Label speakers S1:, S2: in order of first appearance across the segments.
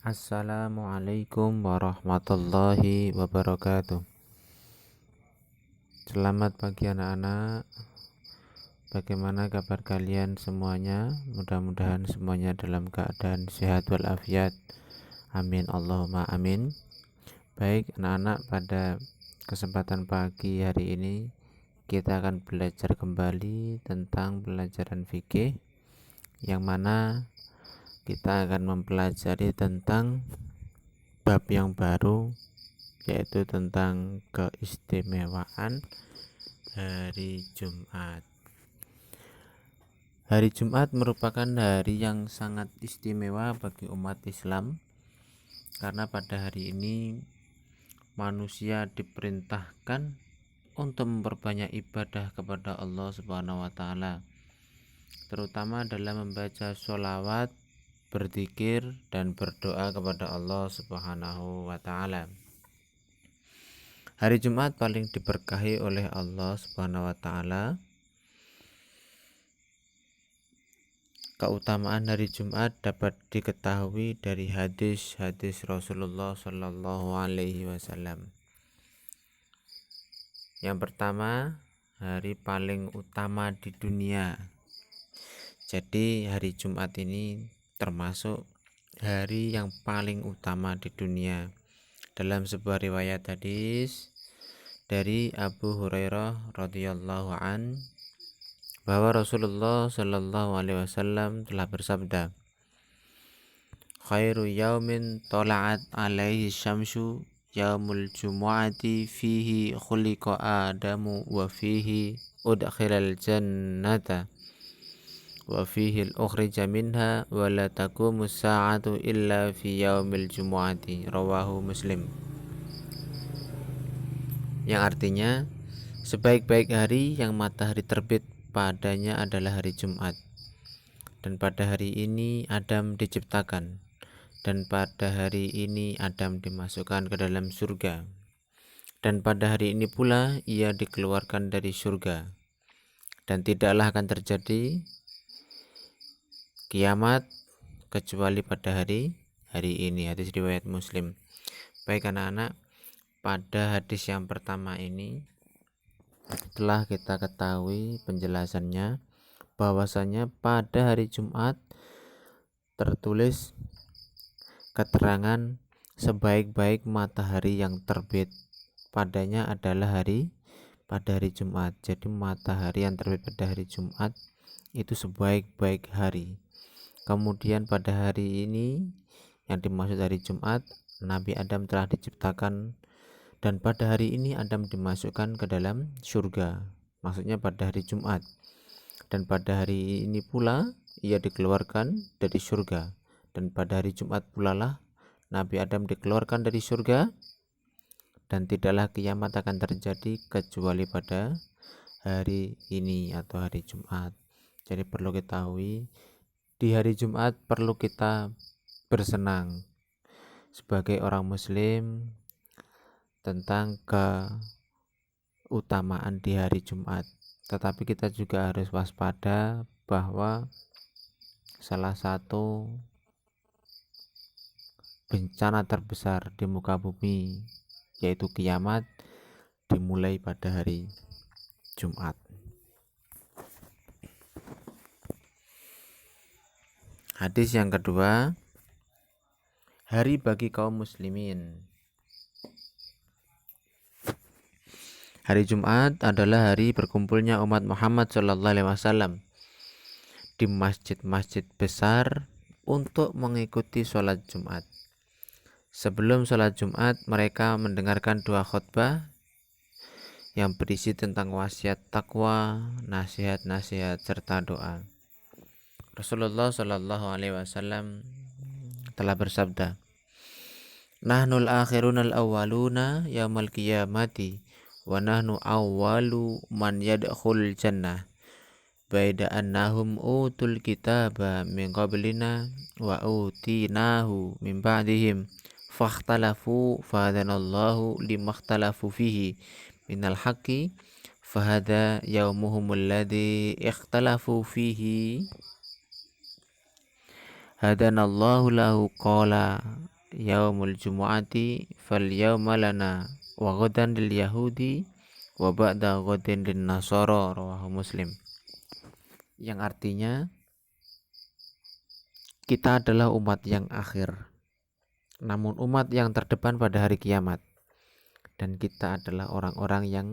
S1: Assalamualaikum warahmatullahi wabarakatuh. Selamat pagi anak-anak. Bagaimana kabar kalian semuanya? Mudah-mudahan semuanya dalam keadaan sehat walafiat. Amin Allahumma amin. Baik anak-anak, pada kesempatan pagi hari ini kita akan belajar kembali tentang pelajaran fikih, yang mana kita akan mempelajari tentang bab yang baru, yaitu tentang keistimewaan hari Jumat. Hari Jumat merupakan hari yang sangat istimewa bagi umat Islam, karena pada hari ini manusia diperintahkan untuk memperbanyak ibadah kepada Allah Subhanahu wa Ta'ala, terutama dalam membaca sholawat, berzikir, dan berdoa kepada Allah Subhanahu wa Ta'ala. Hari Jumat paling diberkahi oleh Allah Subhanahu wa Ta'ala. Keutamaan hari Jumat dapat diketahui dari hadis-hadis Rasulullah Shallallahu Alaihi Wasallam. Yang pertama, hari paling utama di dunia. Jadi hari Jumat ini termasuk hari yang paling utama di dunia. Dalam sebuah riwayat hadis dari Abu Hurairah radhiyallahu an, bahwa Rasulullah Shallallahu Alaihi Wasallam telah bersabda, khairu yaumin tola'at alaihi syamsu yaumul jumu'ati fihi khuliqa adamu wa fihi udkhilal jannata wa fihi al-ukhrija minha wa la taqumu sa'atu illa fi yaumil jumu'ati, rawahu Muslim. Yang artinya, sebaik-baik hari yang matahari terbit padanya adalah hari Jumat, dan pada hari ini Adam diciptakan, dan pada hari ini Adam dimasukkan ke dalam surga, dan pada hari ini pula ia dikeluarkan dari surga, dan tidaklah akan terjadi kiamat kecuali pada hari ini. Hadis riwayat Muslim. Baik anak-anak, pada hadis yang pertama ini telah kita ketahui penjelasannya, bahwasanya pada hari Jumat tertulis keterangan sebaik-baik matahari yang terbit padanya adalah pada hari Jumat. Jadi matahari yang terbit pada hari Jumat itu sebaik-baik hari. Kemudian pada hari ini yang dimaksud hari Jumat, Nabi Adam telah diciptakan, dan pada hari ini Adam dimasukkan ke dalam surga, maksudnya pada hari Jumat, dan pada hari ini pula ia dikeluarkan dari surga, dan pada hari Jumat pula lah Nabi Adam dikeluarkan dari surga, dan tidaklah kiamat akan terjadi kecuali pada hari ini atau hari Jumat. Jadi perlu ketahui, di hari Jumat perlu kita bersenang sebagai orang Muslim tentang keutamaan di hari Jumat. Tetapi kita juga harus waspada bahwa salah satu bencana terbesar di muka bumi, yaitu kiamat, dimulai pada hari Jumat. Hadis yang kedua, hari bagi kaum muslimin. Hari Jumat adalah hari berkumpulnya umat Muhammad SAW di masjid-masjid besar untuk mengikuti sholat Jumat. Sebelum sholat Jumat, mereka mendengarkan dua khutbah yang berisi tentang wasiat takwa, nasihat-nasihat, serta doa. Rasulullah SAW telah bersabda, nahnul akhirunal awwaluna yaumal qiyamati wa nahnu awwalu man yadkhul jannah baida annahum utul kitaba min qablina wa utinahu min ba'dihim fakhtalafu fahadanallahu limakhtalafu fihi minal haqqi fahada yaumuhumul ladzi ikhtalafu fihi hadanallahu lahu qala yaumul jumu'ati fal yauma lana wa ghadan lil yahudi wa ba'da ghadin lin nasara, rawahu Muslim. Yang artinya kita adalah umat yang akhir, namun umat yang terdepan pada hari kiamat, dan kita adalah orang-orang yang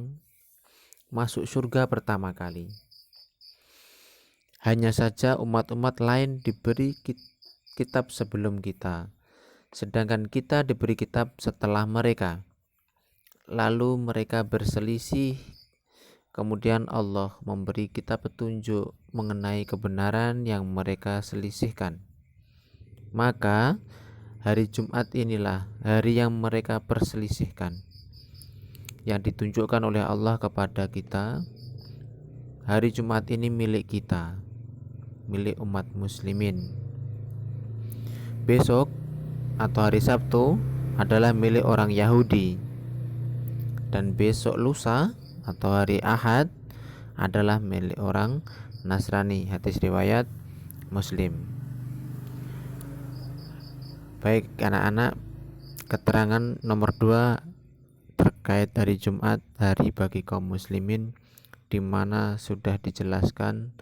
S1: masuk surga pertama kali. Hanya saja umat-umat lain diberi kitab sebelum kita, sedangkan kita diberi kitab setelah mereka. Lalu mereka berselisih, kemudian Allah memberi kita petunjuk mengenai kebenaran yang mereka selisihkan. Maka hari Jumat inilah hari yang mereka perselisihkan, yang ditunjukkan oleh Allah kepada kita. Hari Jumat ini milik kita, milik umat muslimin. Besok atau hari Sabtu adalah milik orang Yahudi, dan besok lusa atau hari Ahad adalah milik orang Nasrani. Hadis riwayat Muslim. Baik anak-anak, keterangan nomor 2 terkait hari Jumat, hari bagi kaum muslimin, di mana sudah dijelaskan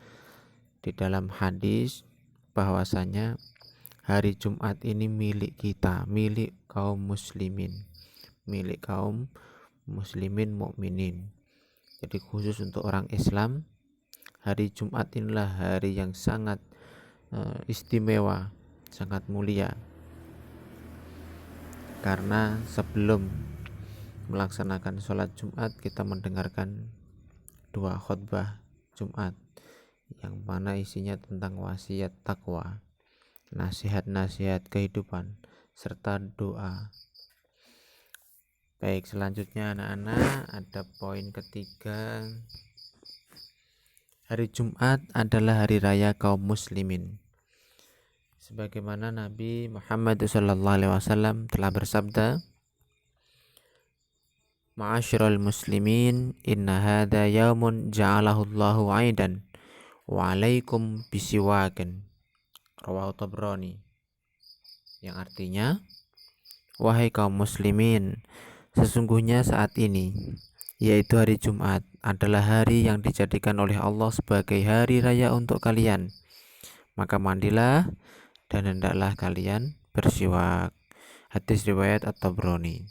S1: di dalam hadis bahwasanya hari Jumat ini milik kita, milik kaum muslimin, milik kaum muslimin mukminin. Jadi khusus untuk orang Islam, hari Jumat inilah hari yang sangat istimewa, sangat mulia. Karena sebelum melaksanakan sholat Jumat, kita mendengarkan 2 khutbah Jumat yang mana isinya tentang wasiat takwa, nasihat-nasihat kehidupan, serta doa. Baik, selanjutnya anak-anak, ada poin ketiga. Hari Jumat adalah hari raya kaum muslimin. Sebagaimana Nabi Muhammad SAW telah bersabda, Ma'asyiral muslimin, inna hadha yaumun ja'alahu Allahu 'aidan wa 'alaikum bisiwakin, rawahu Tabrani. Yang artinya, wahai kaum muslimin, sesungguhnya saat ini, yaitu hari Jumat, adalah hari yang dijadikan oleh Allah sebagai hari raya untuk kalian. Maka mandilah dan hendaklah kalian bersiwak. Hadis riwayat At-Tabrani.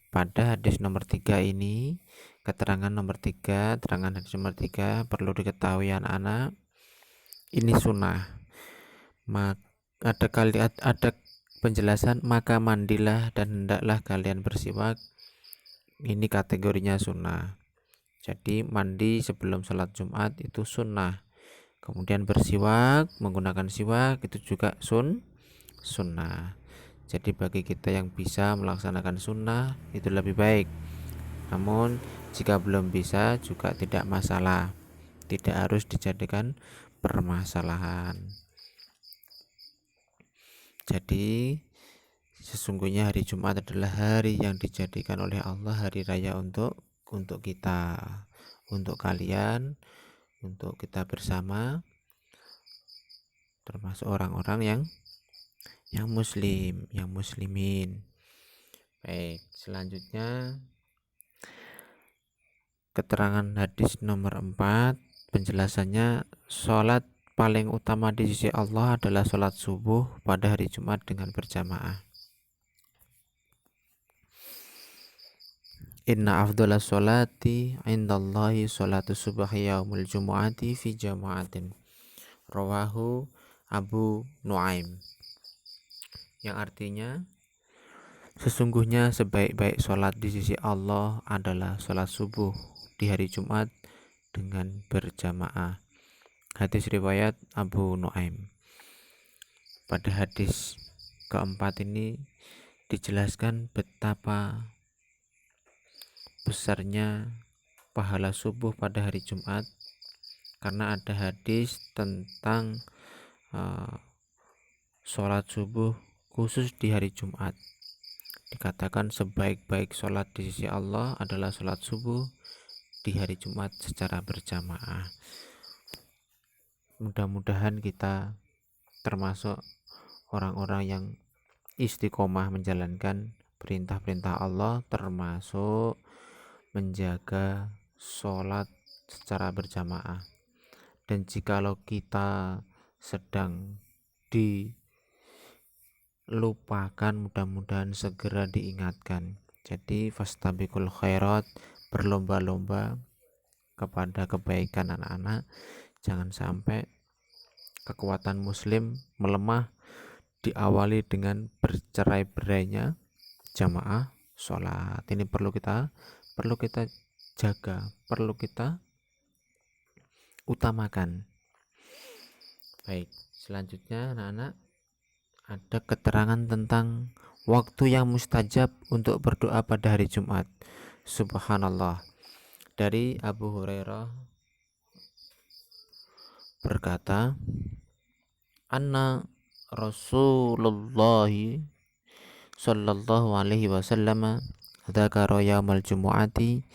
S1: Pada hadis nomor 3 ini, keterangan hadis nomor 3 perlu diketahui anak-anak, ini sunnah. Ada penjelasan, maka mandilah dan hendaklah kalian bersiwak. Ini kategorinya sunnah. Jadi mandi sebelum sholat Jumat itu sunnah. Kemudian bersiwak, menggunakan siwak itu juga sunnah. Jadi bagi kita yang bisa melaksanakan sunnah itu lebih baik. Namun jika belum bisa juga tidak masalah, tidak harus dijadikan permasalahan. Jadi sesungguhnya hari Jumat adalah hari yang dijadikan oleh Allah hari raya untuk kita, untuk kalian, untuk kita bersama, termasuk orang-orang yang muslim, yang muslimin. Baik, selanjutnya keterangan hadis nomor 4, penjelasannya, sholat paling utama di sisi Allah adalah sholat subuh pada hari Jumat dengan berjamaah. Inna afdhalas sholati indallahi sholatu subhi yaumul jumu'ati fi jama'atin, rawahu Abu Nuaim. Yang artinya, sesungguhnya sebaik-baik sholat di sisi Allah adalah sholat subuh di hari Jumat dengan berjamaah. Hadis riwayat Abu Nuaim. Pada hadis keempat ini dijelaskan betapa besarnya pahala subuh pada hari Jumat, karena ada hadis tentang sholat subuh khusus di hari Jumat. Dikatakan sebaik-baik sholat di sisi Allah adalah sholat subuh di hari Jumat secara berjamaah. Mudah-mudahan kita termasuk orang-orang yang istiqomah menjalankan perintah-perintah Allah, termasuk menjaga sholat secara berjamaah. Dan jikalau kita sedang dilupakan, mudah-mudahan segera diingatkan. Jadi fastabiqul khairat, berlomba-lomba kepada kebaikan anak-anak. Jangan sampai kekuatan muslim melemah diawali dengan bercerai-berainya jamaah sholat. Ini perlu kita jaga, perlu kita utamakan. Baik, selanjutnya anak-anak ada keterangan tentang waktu yang mustajab untuk berdoa pada hari Jumat. Subhanallah. Dari Abu Hurairah berkata, anna Rasulullah sallallahu alaihi wasallam dzakara yaumal jumu'ati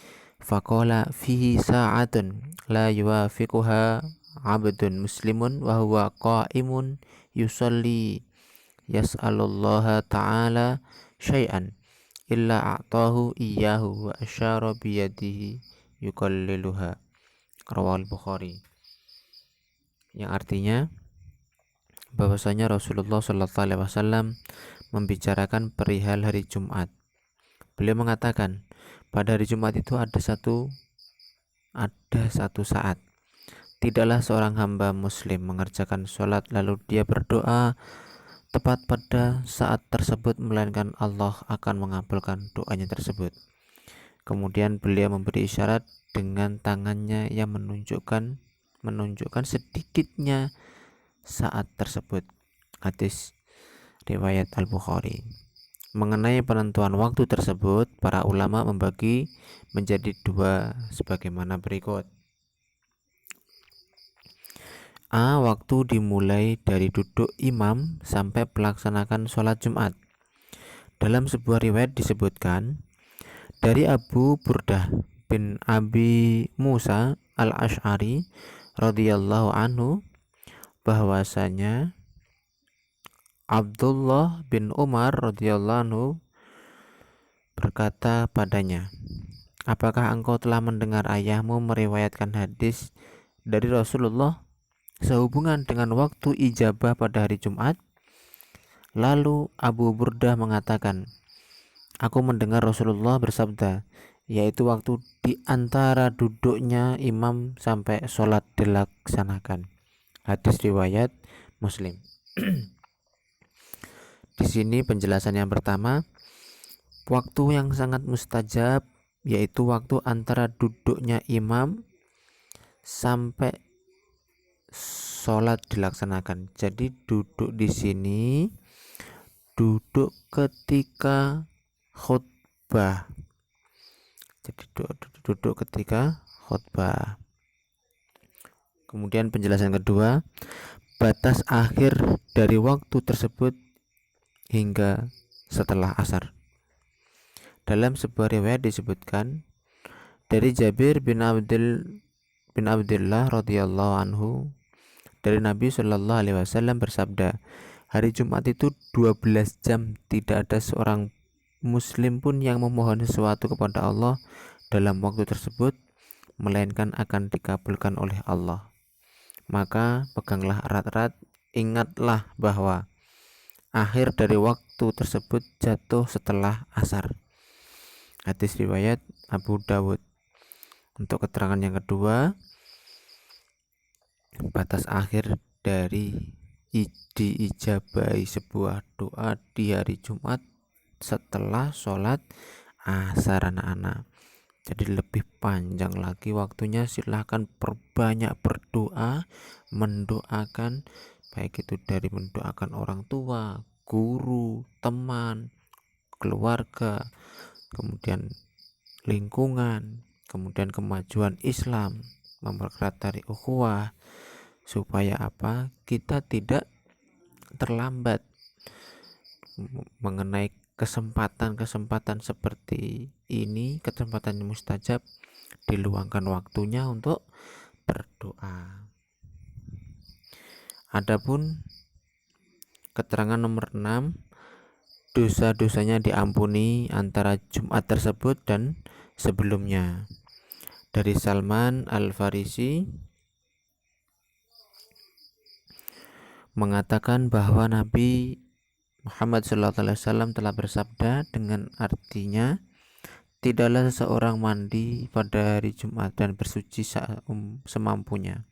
S1: faqala fihi sa'atun la yuwafiquha 'abdun muslimun wa huwa qa'imun yusalli yas'alullaha ta'ala syai'an illa a'tahu iyyahu wa asyara biyadihi yuqalliluha. Rawal Bukhari. Yang artinya bahwasanya Rasulullah sallallahu alaihi wasallam membicarakan perihal hari Jumat. Beliau mengatakan, pada hari Jumat itu ada satu saat. Tidaklah seorang hamba muslim mengerjakan sholat lalu dia berdoa tepat pada saat tersebut, melainkan Allah akan mengabulkan doanya tersebut. Kemudian beliau memberi isyarat dengan tangannya yang menunjukkan sedikitnya saat tersebut. Hadis riwayat Al-Bukhari. Mengenai penentuan waktu tersebut, para ulama membagi menjadi dua sebagaimana berikut. A. Waktu dimulai dari duduk imam sampai melaksanakan sholat Jumat. Dalam sebuah riwayat disebutkan dari Abu Burdah bin Abi Musa al-Ash'ari radhiyallahu anhu bahwasanya Abdullah bin Umar radhiyallahu anhu berkata padanya, apakah engkau telah mendengar ayahmu meriwayatkan hadis dari Rasulullah sehubungan dengan waktu ijabah pada hari Jumat? Lalu Abu Burdah mengatakan, aku mendengar Rasulullah bersabda, yaitu waktu di antara duduknya imam sampai sholat dilaksanakan. Hadis riwayat Muslim. Di sini penjelasan yang pertama, waktu yang sangat mustajab yaitu waktu antara duduknya imam sampai sholat dilaksanakan. Jadi duduk di sini duduk ketika khutbah. Jadi duduk ketika khutbah. Kemudian penjelasan kedua, batas akhir dari waktu tersebut hingga setelah asar. Dalam sebuah riwayat disebutkan dari Jabir bin Abdullah radhiyallahu anhu, dari Nabi Shallallahu alaihi wasallam bersabda, hari Jumat itu 12 jam, tidak ada seorang muslim pun yang memohon sesuatu kepada Allah dalam waktu tersebut melainkan akan dikabulkan oleh Allah. Maka peganglah erat-erat, ingatlah bahwa akhir dari waktu tersebut jatuh setelah asar. Hadis riwayat Abu Dawud. Untuk keterangan yang kedua, batas akhir dari diijabahi sebuah doa di hari Jumat setelah sholat asar anak-anak. Jadi lebih panjang lagi waktunya, silahkan perbanyak berdoa, mendoakan, baik itu dari mendoakan orang tua, guru, teman, keluarga, kemudian lingkungan, kemudian kemajuan Islam, mempererat tali ukhuwah, supaya apa? Kita tidak terlambat mengenai kesempatan seperti ini, kesempatan yang mustajab, diluangkan waktunya untuk berdoa. Adapun keterangan nomor 6, dosa-dosanya diampuni antara Jumat tersebut dan sebelumnya. Dari Salman Al-Farisi mengatakan bahwa Nabi Muhammad SAW telah bersabda dengan artinya, tidaklah seseorang mandi pada hari Jumat dan bersuci semampunya,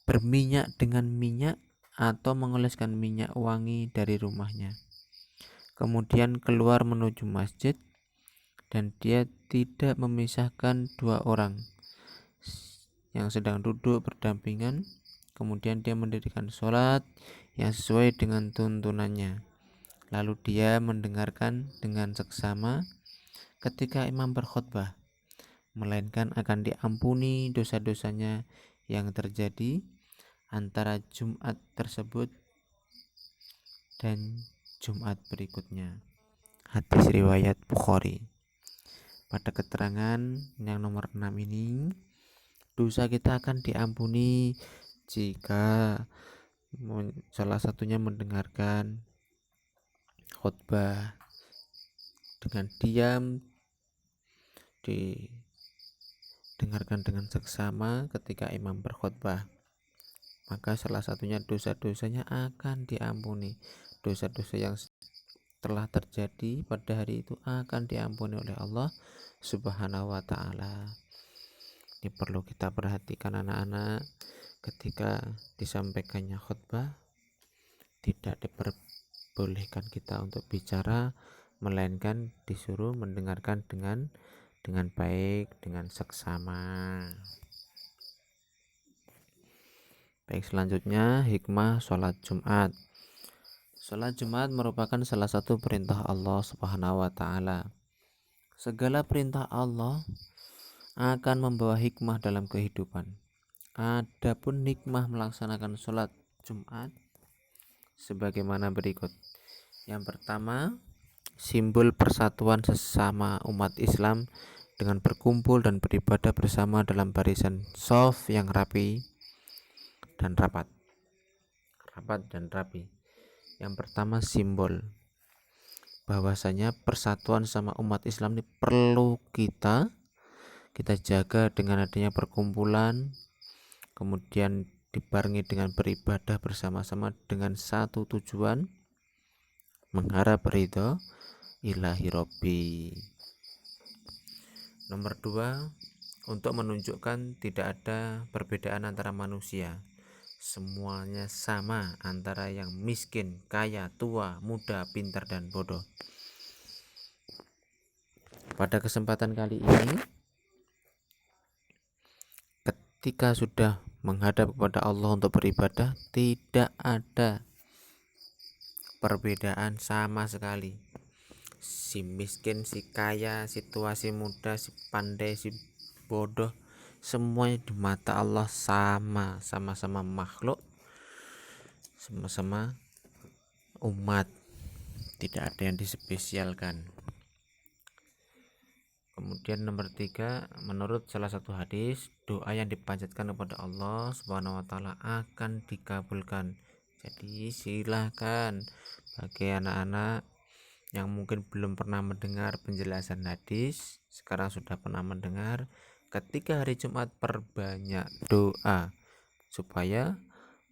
S1: berminyak dengan minyak atau mengoleskan minyak wangi dari rumahnya, kemudian keluar menuju masjid, dan dia tidak memisahkan dua orang yang sedang duduk berdampingan, kemudian dia mendirikan sholat yang sesuai dengan tuntunannya, lalu dia mendengarkan dengan seksama ketika imam berkhutbah, melainkan akan diampuni dosa-dosanya yang terjadi antara Jumat tersebut dan Jumat berikutnya. Hadis riwayat Bukhari. Pada keterangan yang nomor 6 ini, dosa kita akan diampuni jika salah satunya mendengarkan khutbah dengan diam, didengarkan dengan seksama ketika imam berkhutbah, maka salah satunya dosa-dosanya akan diampuni. Dosa-dosa yang telah terjadi pada hari itu akan diampuni oleh Allah Subhanahu wa ta'ala. Ini perlu kita perhatikan anak-anak, ketika disampaikannya khutbah tidak diperbolehkan kita untuk bicara, melainkan disuruh mendengarkan dengan baik, dengan seksama. Baik, selanjutnya hikmah sholat Jumat. Sholat Jumat merupakan salah satu perintah Allah Subhanahu wa ta'ala. Segala perintah Allah akan membawa hikmah dalam kehidupan. Adapun hikmah melaksanakan sholat Jumat sebagaimana berikut. Yang pertama, simbol persatuan sesama umat Islam dengan berkumpul dan beribadah bersama dalam barisan shaf yang rapi dan rapat dan rapi. Yang pertama, simbol bahwasanya persatuan sama umat Islam ini perlu kita jaga dengan adanya perkumpulan, kemudian dibarengi dengan beribadah bersama-sama dengan satu tujuan, mengharap ridho ilahi Robbi. Nomor 2, untuk menunjukkan tidak ada perbedaan antara manusia, semuanya sama antara yang miskin, kaya, tua, muda, pintar, dan bodoh. Pada kesempatan kali ini, ketika sudah menghadap kepada Allah untuk beribadah, tidak ada perbedaan sama sekali. Si miskin, si kaya, si tua, si muda, si pandai, si bodoh, semuanya di mata Allah sama, sama-sama makhluk, sama-sama umat, tidak ada yang dispesialkan. Kemudian nomor 3, menurut salah satu hadis, doa yang dipanjatkan kepada Allah Subhanahu wa ta'ala akan dikabulkan. Jadi silakan bagi anak-anak yang mungkin belum pernah mendengar penjelasan hadis, sekarang sudah pernah mendengar, ketika hari Jumat perbanyak doa supaya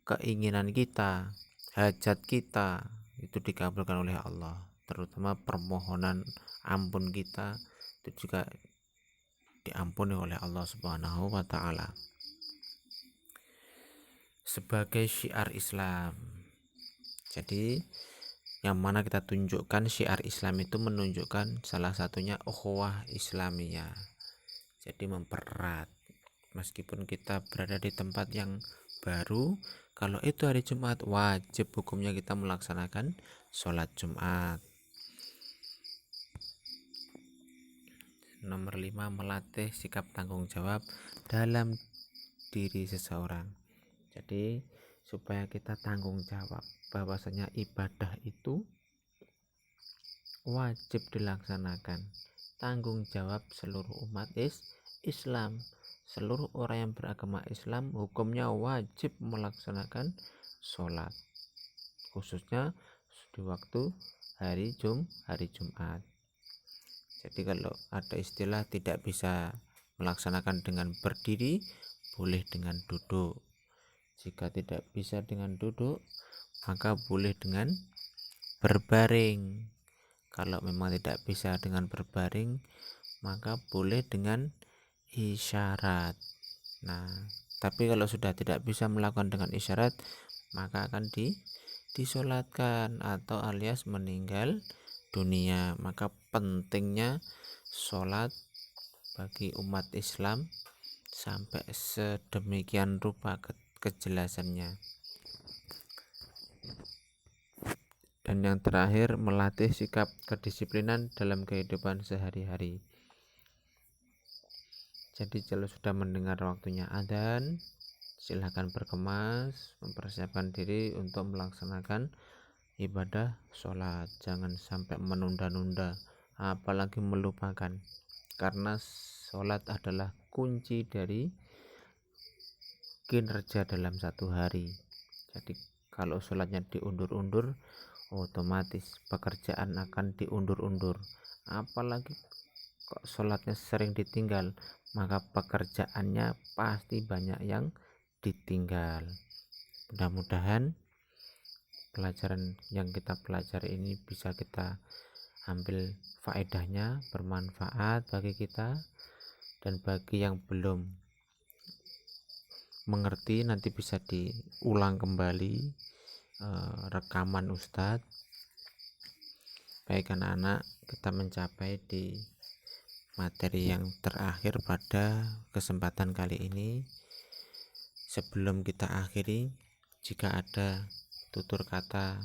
S1: keinginan kita, hajat kita itu dikabulkan oleh Allah, terutama permohonan ampun kita itu juga diampuni oleh Allah Subhanahu wa ta'ala. Sebagai syiar Islam, jadi yang mana kita tunjukkan syiar Islam itu menunjukkan salah satunya ukhuwah Islamiyah, jadi mempererat. Meskipun kita berada di tempat yang baru, kalau itu hari Jumat, wajib hukumnya kita melaksanakan sholat Jumat. Nomor 5, melatih sikap tanggung jawab dalam diri seseorang. Jadi supaya kita tanggung jawab bahwasanya ibadah itu wajib dilaksanakan. Tanggung jawab seluruh umat Islam, seluruh orang yang beragama Islam hukumnya wajib melaksanakan sholat, khususnya di waktu hari Jumat. Jadi kalau ada istilah tidak bisa melaksanakan dengan berdiri, boleh dengan duduk. Jika tidak bisa dengan duduk, maka boleh dengan berbaring. Kalau memang tidak bisa dengan berbaring, maka boleh dengan isyarat. Nah, tapi kalau sudah tidak bisa melakukan dengan isyarat, maka akan disolatkan atau alias meninggal dunia. Maka pentingnya sholat bagi umat Islam sampai sedemikian rupa kejelasannya. Dan yang terakhir, melatih sikap kedisiplinan dalam kehidupan sehari-hari. Jadi kalau sudah mendengar waktunya adzan, silahkan berkemas, mempersiapkan diri untuk melaksanakan ibadah sholat. Jangan sampai menunda-nunda, apalagi melupakan, karena sholat adalah kunci dari kinerja dalam satu hari. Jadi kalau sholatnya diundur-undur, otomatis pekerjaan akan diundur-undur. Apalagi kok sholatnya sering ditinggal, maka pekerjaannya pasti banyak yang ditinggal. Mudah-mudahan pelajaran yang kita pelajari ini bisa kita ambil faedahnya, bermanfaat bagi kita. Dan bagi yang belum mengerti, nanti bisa diulang kembali rekaman Ustadz. Baik anak-anak, kita mencapai di materi yang terakhir pada kesempatan kali ini. Sebelum kita akhiri, jika ada tutur kata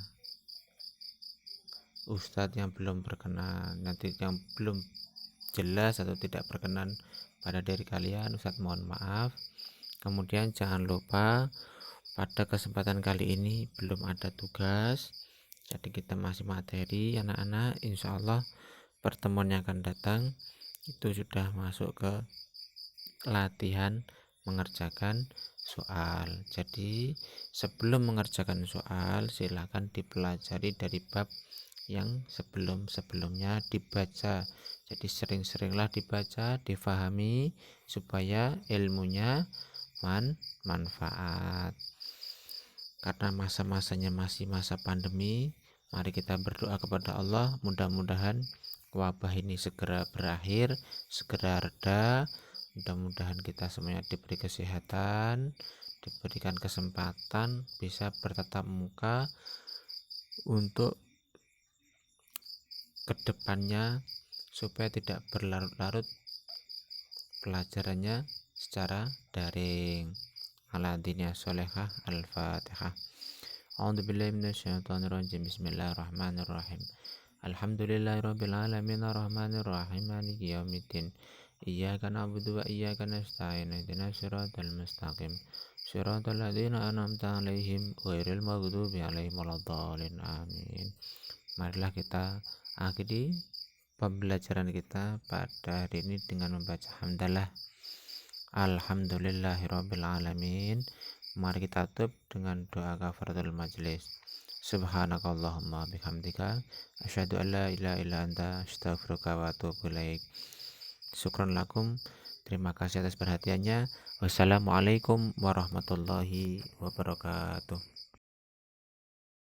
S1: Ustadz yang belum berkenan, nanti yang belum jelas atau tidak berkenan pada diri kalian, Ustadz mohon maaf. Kemudian jangan lupa pada kesempatan kali ini belum ada tugas, jadi kita masih materi anak-anak. Insya Allah pertemuan yang akan datang itu sudah masuk ke latihan mengerjakan soal. Jadi sebelum mengerjakan soal, silakan dipelajari dari bab yang sebelum-sebelumnya dibaca. Jadi sering-seringlah dibaca, difahami supaya ilmunya manfaat. Karena masa-masanya masih masa pandemi, mari kita berdoa kepada Allah, mudah-mudahan wabah ini segera berakhir, segera reda. Mudah-mudahan kita semuanya diberi kesehatan, diberikan kesempatan bisa bertatap muka untuk kedepannya, supaya tidak berlarut-larut pelajarannya secara daring. Ala-diniyah sholihah. Al-Fatihah. A'udzubillahi minasyaitonirrajim. Bismillahirrahmanirrahim. Alhamdulillahirabbil alamin arrahmanirrahim maliki yaumiddin. Iyyaka na'budu wa iyyaka nasta'in. Ihdinas siratal mustaqim. Siratal ladzina an'amta 'alaihim ghairil maghdubi 'alaihim waladdallin. Amin. Marilah kita akhiri pembelajaran kita pada hari ini dengan membaca hamdalah. Alhamdulillahirabbil alamin. Mari kita tutup dengan doa kafaratul majlis. Subhanakallahumma bihamdika asyhadu an la ilaha illa anta astaghfiruka wa atubu ilaik. Syukran lakum. Terima kasih atas perhatiannya. Wassalamualaikum warahmatullahi wabarakatuh.